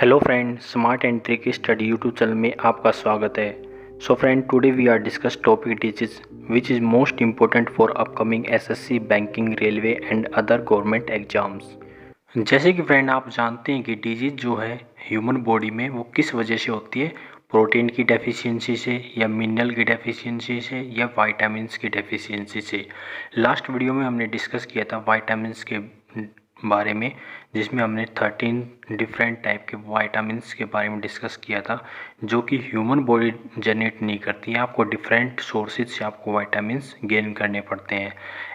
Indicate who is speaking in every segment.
Speaker 1: Hello friend, smart and tricky study YouTube channel में आपका स्वागत है। So friend, today we are discuss topic disease which is most important for upcoming SSC, banking, railway and other government exams. जैसे कि friend आप जानते हैं कि डिजीज जो है ह्यूमन बॉडी में वो किस वजह से होती है। प्रोटीन की डेफिशिएंसी से, या मिनरल की डेफिशिएंसी से, या विटामिन्स की डेफिशिएंसी से। लास्ट वीडियो में हमने डिस्कस किया था विटामिन्स के बारे में, जिसमें हमने 13 डिफरेंट टाइप के विटामिन्स के बारे में डिस्कस किया था, जो कि ह्यूमन बॉडी जनरेट नहीं करती है। आपको डिफरेंट सोर्सेज से आपको विटामिन्स गेन करने पड़ते हैं।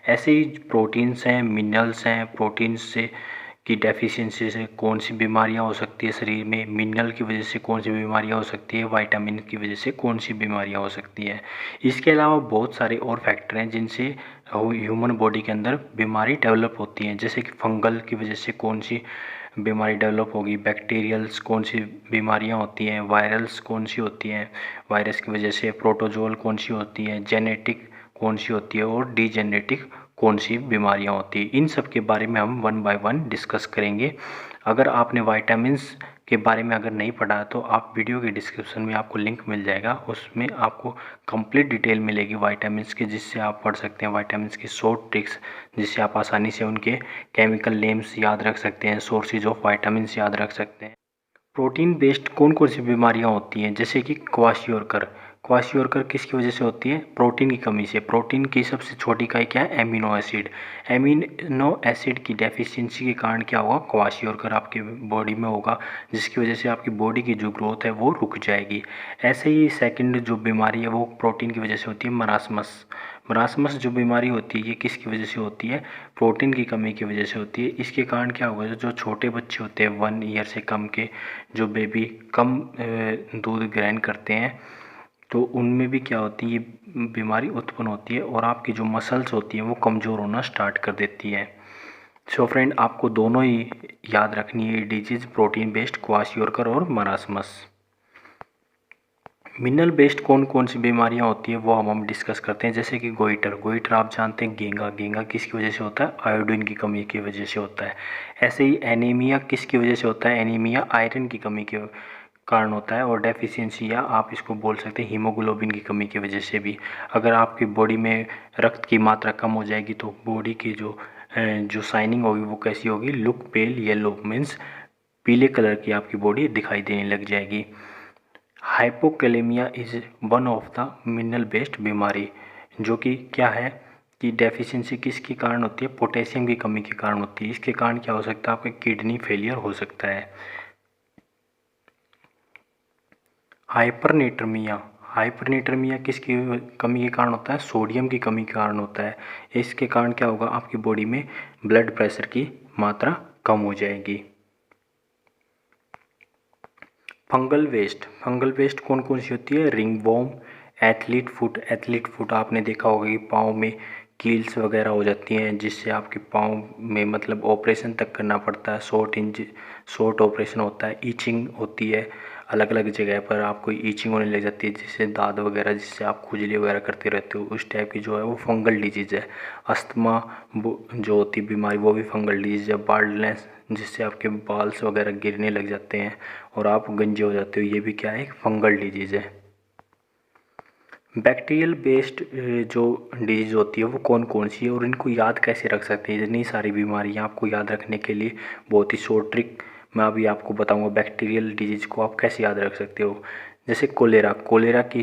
Speaker 1: ऐसे ही प्रोटीन्स हैं, मिनरल्स हैं। प्रोटीन्स से की डेफिशिएंसी से कौन सी बीमारियां हो सकती है शरीर में, मिनरल की वजह से कौन सी बीमारियां हो सकती है, विटामिन की वजह से कौन सी बीमारियां हो सकती है। इसके अलावा बहुत सारे और फैक्टर हैं जिनसे ह्यूमन बॉडी के अंदर बीमारी डेवलप होती हैं। जैसे कि फंगल की वजह से कौन सी बीमारी डेवलप होगी, बैक्टीरियल्स कौन सी बीमारियां होती हैं, वायरल्स कौन सी होती हैं, वायरस की वजह से प्रोटोजोल कौन सी होती हैं, जेनेटिक कौन सी होती है, और डीजेनेटिक कौन सी बीमारियां होती हैं। इन सब के बारे में हम वन बाय वन डिस्कस करेंगे। अगर आपने विटामिन्स के बारे में अगर नहीं पढ़ा तो आप वीडियो के डिस्क्रिप्शन में आपको लिंक मिल जाएगा, उसमें आपको कंप्लीट डिटेल मिलेगी विटामिन्स की, जिससे आप पढ़ सकते हैं विटामिन्स की शॉर्ट ट्रिक्स, जिससे आप आसानी से उनके केमिकल नेम्स याद रख सकते हैं, सोर्सेज ऑफ विटामिन्स याद रख सकते हैं। प्रोटीन बेस्ड कौन कौन सी बीमारियां होती हैं, जैसे कि क्वाशियोरकर। क्वाशियोरकर किसकी वजह से होती है? प्रोटीन की कमी से। प्रोटीन की सबसे छोटी इकाई क्या है? Amino acid. एमिनो एसिड की डेफिशिएंसी के कारण क्या होगा? क्वाशियोरकर आपकी बॉडी में होगा, जिसकी वजह से आपकी बॉडी की जो ग्रोथ है वो रुक जाएगी। ऐसे ही सेकंड जो बीमारी है वो प्रोटीन की वजह से होती है, मरासमस। मरासमस जो बीमारी होती है ये किसकी वजह से होती है? प्रोटीन की कमी की वजह से होती है। इसके कारण क्या होगा? जो छोटे बच्चे होते हैं 1 ईयर से कम के, जो बेबी कम दूध ग्रहण करते हैं, तो उनमें भी क्या होती है, ये बीमारी उत्पन्न होती है, और आपकी जो मसल्स होती हैं वो कमज़ोर होना स्टार्ट कर देती है। सो फ्रेंड, आपको दोनों ही याद रखनी है डिजीज़, प्रोटीन बेस्ड क्वाशियोरकर और मरासमस। मिनरल बेस्ड कौन कौन सी बीमारियां होती है वो हम डिस्कस करते हैं। जैसे कि गोइटर। गोइटर आप जानते हैं। गेंगा। गेंगा किसकी वजह से होता है? आयोडीन की कमी की वजह से होता है। ऐसे ही एनीमिया किसकी वजह से होता है? एनीमिया आयरन की कमी के कारण होता है, और डेफिशिएंसी, या आप इसको बोल सकते हैं हीमोग्लोबिन की कमी की वजह से भी। अगर आपकी बॉडी में रक्त की मात्रा कम हो जाएगी तो बॉडी की जो शाइनिंग होगी वो कैसी होगी? लुक पेल येलो, मीन्स पीले कलर की आपकी बॉडी दिखाई देने लग जाएगी। Hypokalemia is one of the mineral based बीमारी, जो कि क्या है कि डेफिशिएंसी किसके कारण होती है? पोटेशियम की कमी के कारण होती है। इसके कारण क्या हो सकता है? आपका किडनी फेलियर हो सकता है। हाइपरनेट्रमिया। हाइपरनेट्रमिया किसकी कमी के कारण होता है? सोडियम की कमी के कारण होता है। इसके कारण क्या होगा? आपकी बॉडी में ब्लड प्रेशर की मात्रा कम हो जाएगी। Fungal waste. फंगल वेस्ट कौन कौन सी होती है? Ringworm, athlete foot. Athlete foot आपने देखा होगा कि पाँव में कील्स वगैरह हो जाती हैं, जिससे आपके पाँव में मतलब ऑपरेशन तक करना पड़ता है। शॉर्ट ऑपरेशन होता है। ईचिंग होती है, अलग अलग जगह पर आपको ईचिंग होने लग जाती है, जिससे दाद वगैरह, जिससे आप खुजली वगैरह करते रहते हो, उस टाइप की जो है वो फंगल डिजीज़ है। अस्थमा जो होती है बीमारी, वो भी फंगल डिजीज़ है। बाल्डनेस, जिससे आपके बाल्स वगैरह गिरने लग जाते हैं और आप गंजे हो जाते हो, ये भी क्या है? एक फंगल डिजीज़ है। बैक्टीरियल बेस्ड जो डिजीज़ होती है वो कौन कौन सी है, और इनको याद कैसे रख सकते हैं? इतनी सारी बीमारियां आपको याद रखने के लिए बहुत ही शॉर्ट ट्रिक मैं अभी आपको बताऊंगा। बैक्टीरियल डिजीज़ को आप कैसे याद रख सकते हो? जैसे कोलेरा। कोलेरा की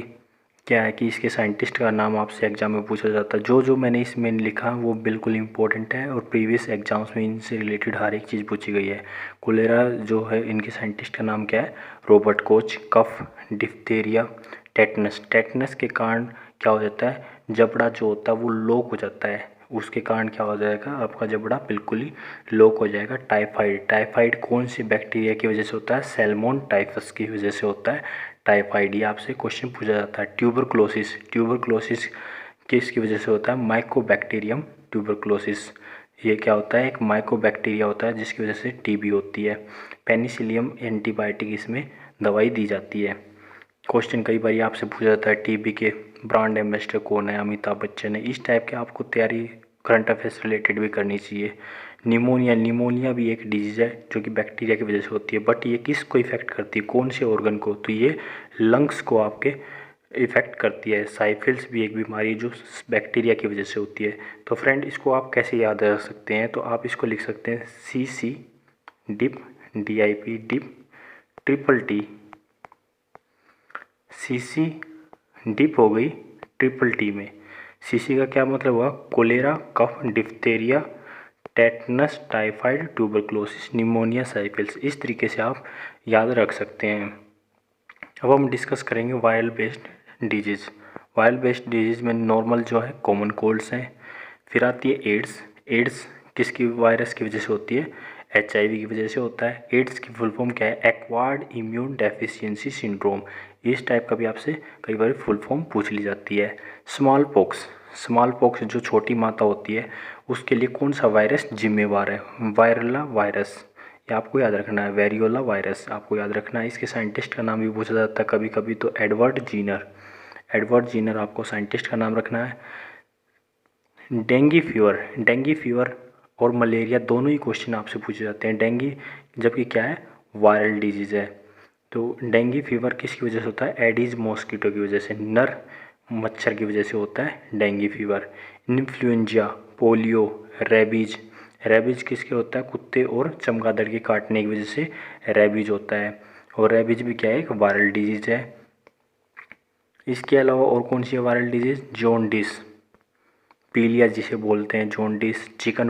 Speaker 1: क्या है कि इसके साइंटिस्ट का नाम आपसे एग्जाम में पूछा जाता है। जो मैंने इसमें लिखा वो बिल्कुल इंपॉर्टेंट है, और प्रीवियस एग्जाम्स में इनसे रिलेटेड हर एक चीज़ पूछी गई है। कोलेरा जो है, इनके साइंटिस्ट का नाम क्या है? Robert Koch. Cough, diphtheria, tetanus. Tetanus के कारण क्या हो जाता है? जबड़ा जो होता है वो लॉक हो जाता है। उसके कारण क्या हो जाएगा? आपका जबड़ा बिल्कुल ही लॉक हो जाएगा। टाइफाइड। टाइफाइड कौन सी बैक्टीरिया की वजह से होता है? सैल्मोन टाइफस की वजह से होता है टाइफाइड। ये आपसे क्वेश्चन पूछा जाता है। ट्यूबरक्लोसिस। ट्यूबरक्लोसिस किसकी वजह से होता है? Mycobacterium tuberculosis. ये क्या होता है? एक माइकोबैक्टीरिया होता है जिसकी वजह से टीबी होती है। पेनिसिलियम एंटीबायोटिक इसमें दवाई दी जाती है। क्वेश्चन कई बार आपसे पूछा जाता है टीबी के ब्रांड एम्बेसडर कौन है? अमिताभ बच्चन है। इस टाइप के आपको तैयारी करंट अफेयर्स रिलेटेड भी करनी चाहिए। निमोनिया भी एक डिजीज़ है जो कि बैक्टीरिया की वजह से होती है, बट ये किस को इफ़ेक्ट करती है, कौन से ऑर्गन को, तो ये लंग्स को आपके इफ़ेक्ट करती है। साइफिल्स भी एक बीमारी है जो बैक्टीरिया की वजह से होती है। तो फ्रेंड इसको आप कैसे याद रख सकते हैं, तो आप इसको लिख सकते हैं CC dip, DIP dip, triple T, CC dip हो गई ट्रिपल T में। CC का क्या मतलब हुआ, cholera, cough, diphtheria, tetanus, typhoid, tuberculosis, pneumonia, syphilis. इस तरीके से आप याद रख सकते हैं। अब हम डिस्कस करेंगे viral based disease. Viral based disease में नॉर्मल जो है कॉमन कोल्ड्स हैं, फिर आती है एड्स। एड्स किसकी वायरस की वजह से होती है, HIV की वजह से होता है। एड्स की फुल फॉर्म क्या है, एक्वायर्ड इम्यून डेफिशिएंसी सिंड्रोम। इस टाइप का भी आपसे कई बार फुल फॉर्म पूछ ली जाती है। स्मॉल पॉक्स जो छोटी माता होती है उसके लिए कौन सा वायरस जिम्मेवार है, वायरला वायरस, ये आपको याद रखना है। वेरियोला वायरस आपको याद रखना है। इसके साइंटिस्ट का नाम भी पूछा जाता है कभी कभी, तो एडवर्ड जीनर आपको साइंटिस्ट का नाम रखना है। डेंगी फीवर और मलेरिया दोनों ही क्वेश्चन आपसे पूछे जाते हैं। डेंगी जबकि क्या है, वायरल डिजीज़ है। तो डेंगी फीवर किसकी वजह से होता है, एडीज मॉस्किटो की वजह से, नर मच्छर की वजह से होता है dinghy fever. Influenza, polio, rabies किसके होता है, कुत्ते और चमगादड़ के काटने की वजह से रेबीज होता है। और रेबीज भी क्या है, एक वायरल डिजीज़ है। इसके अलावा और कौन सी है वायरल डिजीज़, जॉन्डिस, पीलिया जिसे बोलते हैं, जॉन्डिस, चिकन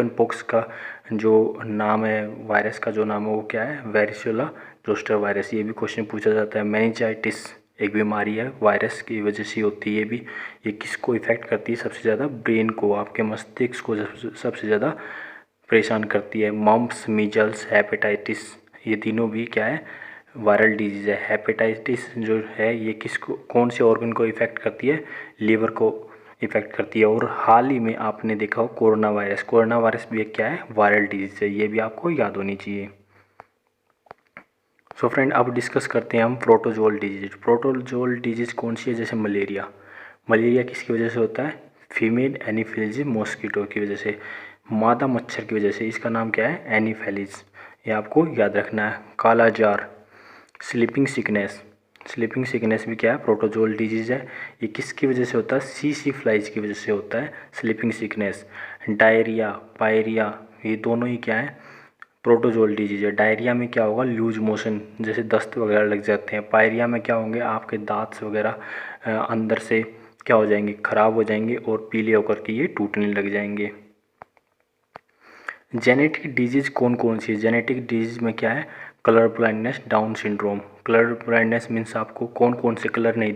Speaker 1: पॉक्स का जो नाम है, वायरस का जो नाम है वो क्या है, वेरिसोला जोस्टर वायरस। ये भी क्वेश्चन पूछा जाता है। मेनिंजाइटिस एक बीमारी है, वायरस की वजह से होती है। ये किसको इफ़ेक्ट करती है सबसे ज़्यादा, ब्रेन को, आपके मस्तिष्क को सबसे ज़्यादा परेशान करती है। मम्प्स, मीजल्स, हेपेटाइटिस, ये तीनों भी क्या है, वायरल डिजीज़ है। हेपेटाइटिस जो है ये किसको, कौन से ऑर्गन को इफ़ेक्ट करती है, लीवर को इफ़ेक्ट करती है। और हाल ही में आपने देखा हो कोरोना वायरस भी एक क्या है, वायरल डिजीज़ है। ये भी आपको याद होनी चाहिए। सो फ्रेंड अब डिस्कस करते हैं हम प्रोटोजोल डिजीज़ कौन सी है, जैसे मलेरिया किसकी वजह से होता है, फीमेल एनीफिलीज मॉस्किटो की वजह से, मादा मच्छर की वजह से। इसका नाम क्या है, एनीफेलिज, ये आपको याद रखना है। काला जार, स्लीपिंग सिकनेस भी क्या है, प्रोटोजोल डिजीज़ है। ये किसकी वजह से होता है, CC फ्लाइज की वजह से होता है स्लीपिंग सिकनेस। डायरिया, पायरिया, ये दोनों ही क्या है, प्रोटोजोल डिजीज है। डायरिया में क्या होगा, लूज मोशन, जैसे दस्त वगैरह लग जाते हैं। पायरिया में क्या होंगे, आपके दांत वगैरह अंदर से क्या हो जाएंगे, ख़राब हो जाएंगे और पीले होकर के ये टूटने लग जाएंगे। जेनेटिक डिजीज़ कौन कौन सी है, जेनेटिक डिजीज़ में क्या है, colour blindness, down syndrome. Colour blindness means आपको कौन कौन से कलर नहीं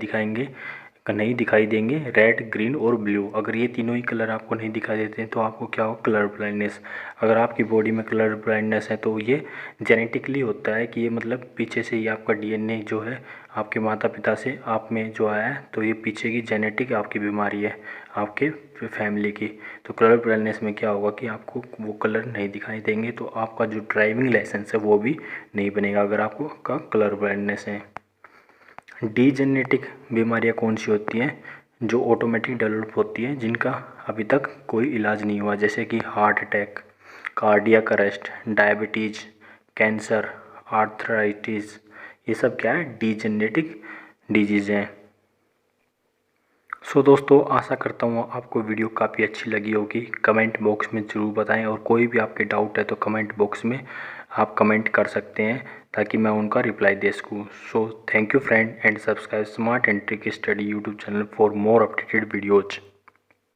Speaker 1: दिखाई देंगे, रेड, ग्रीन और ब्लू। अगर ये तीनों ही कलर आपको नहीं दिखाई देते हैं तो आपको क्या हो, कलर ब्लाइंडनेस। अगर आपकी बॉडी में कलर ब्लाइंडनेस है तो ये जेनेटिकली होता है, कि ये मतलब पीछे से ही आपका DNA जो है आपके माता पिता से आप में जो आया है, तो ये पीछे की जेनेटिक आपकी बीमारी है आपके फैमिली की। तो कलर ब्लाइंडनेस में क्या होगा कि आपको वो कलर नहीं दिखाई देंगे, तो आपका जो ड्राइविंग लाइसेंस है वो भी नहीं बनेगा अगर आपको का कलर ब्लाइंडनेस है। डीजेनेटिक बीमारियां कौन सी होती हैं, जो ऑटोमेटिक डेवलप होती हैं, जिनका अभी तक कोई इलाज नहीं हुआ, जैसे कि heart attack, cardiac arrest, diabetes, cancer, arthritis. ये सब क्या है, डीजेनेटिक डिजीज़ हैं। सो दोस्तों आशा करता हूँ आपको वीडियो काफ़ी अच्छी लगी होगी। कमेंट बॉक्स में ज़रूर बताएं, और कोई भी आपके डाउट है तो कमेंट बॉक्स में आप कमेंट कर सकते हैं ताकि मैं उनका रिप्लाई दे सकूँ। So thank you friend, and subscribe smart and trick study YouTube channel for more updated videos.